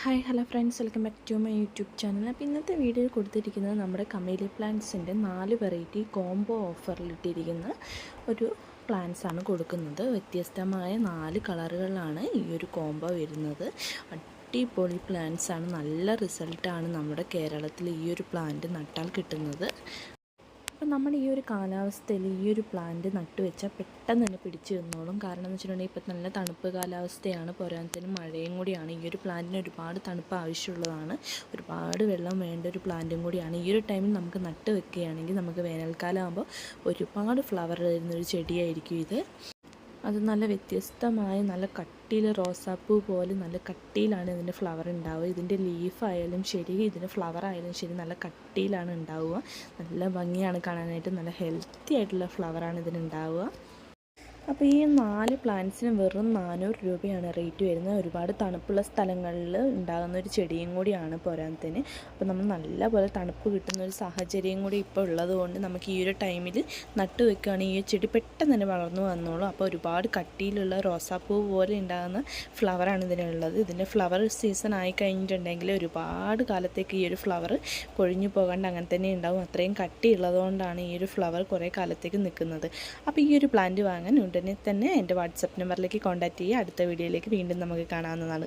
Hi hello friends, welcome back to my YouTube channel. അപ്പോൾ ഇന്നത്തെ വീഡിയോയിൽ കൊടുത്തിരിക്കുന്നത് നമ്മുടെ കമേലിയ പ്ലാന്റ്സിൻ്റെ 4 വെറൈറ്റി കോംബോ ഓഫറിലിട്ടിരിക്കുന്ന ഒരു പ്ലാന്റ്സാണ് കൊടുക്കുന്നത്. വ്യത്യസ്തമായ 4 കളറുകളിലാണ് ഈ ഒരു കോംബോ വരുന്നത്. അടിപൊളി പ്ലാന്റ്സാണ്. നല്ല റിസൾട്ടാണ് നമ്മുടെ കേരളത്തിൽ ഈ ഒരു പ്ലാന്റ് നട്ടാൽ കിട്ടുന്നത്. അപ്പം നമ്മുടെ ഈ ഒരു കാലാവസ്ഥയിൽ ഈ ഒരു പ്ലാന്റ് നട്ടുവെച്ചാൽ പെട്ടെന്ന് തന്നെ പിടിച്ച് നിന്നോളും. കാരണം എന്ന് വെച്ചിട്ടുണ്ടെങ്കിൽ ഇപ്പം നല്ല തണുപ്പ് കാലാവസ്ഥയാണ്, പോരാത്തതിന് മഴയും കൂടിയാണ്. ഈ ഒരു പ്ലാന്റിന് ഒരുപാട് തണുപ്പ് ആവശ്യമുള്ളതാണ്, ഒരുപാട് വെള്ളം വേണ്ട ഒരു പ്ലാന്റും കൂടിയാണ്. ഈ ഒരു ടൈമിൽ നമുക്ക് നട്ട് വെക്കുകയാണെങ്കിൽ നമുക്ക് വേനൽക്കാലം ആകുമ്പോൾ ഒരുപാട് ഫ്ലവർ തരുന്നൊരു ചെടിയായിരിക്കും ഇത്. അത് നല്ല വ്യത്യസ്തമായ നല്ല കട്ടിയിൽ റോസാപ്പൂ പോലെ നല്ല കട്ടിയിലാണ് ഇതിൻ്റെ ഫ്ലവർ ഉണ്ടാവുക. ഇതിൻ്റെ ലീഫായാലും ശരി, ഇതിൻ്റെ ഫ്ലവർ ആയാലും ശരി, നല്ല കട്ടിയിലാണ് ഉണ്ടാവുക. നല്ല ഭംഗിയാണ് കാണാനായിട്ട്. നല്ല ഹെൽത്തി ആയിട്ടുള്ള ഫ്ലവറാണ് ഇതിനുണ്ടാവുക. അപ്പോൾ ഈ 4 പ്ലാന്റ്സിന് വെറും 400 രൂപയാണ് റേറ്റ് വരുന്നത്. ഒരുപാട് തണുപ്പുള്ള സ്ഥലങ്ങളിൽ ഉണ്ടാകുന്ന ഒരു ചെടിയും കൂടിയാണ് പോരാത്തതിന്. അപ്പോൾ നമ്മൾ നല്ലപോലെ തണുപ്പ് കിട്ടുന്ന ഒരു സാഹചര്യം കൂടി ഇപ്പോൾ ഉള്ളതുകൊണ്ട് നമുക്ക് ഈ ഒരു ടൈമിൽ നട്ടു വെക്കുകയാണെങ്കിൽ ഈ ചെടി പെട്ടെന്ന് തന്നെ വളർന്നു വന്നോളും. അപ്പോൾ ഒരുപാട് കട്ടിയിലുള്ള റോസാപ്പൂ പോലെ ഉണ്ടാകുന്ന ഫ്ലവറാണ് ഇതിനുള്ളത്. ഇതിൻ്റെ ഫ്ലവർ സീസൺ ആയി കഴിഞ്ഞിട്ടുണ്ടെങ്കിൽ ഒരുപാട് കാലത്തേക്ക് ഈ ഒരു ഫ്ലവർ കൊഴിഞ്ഞു പോകാണ്ട് അങ്ങനെ തന്നെ ഉണ്ടാവും. അത്രയും കട്ടിയുള്ളതുകൊണ്ടാണ് ഈ ഒരു ഫ്ലവർ കുറേ കാലത്തേക്ക് നിൽക്കുന്നത്. അപ്പോൾ ഈ ഒരു പ്ലാന്റ് വാങ്ങാൻ ഉടനെ തന്നെ എൻ്റെ വാട്സപ്പ് നമ്പറിലേക്ക് കോൺടാക്റ്റ് ചെയ്യുക. അടുത്ത വീഡിയോയിലേക്ക് വീണ്ടും നമുക്ക് കാണാവുന്നതാണ്.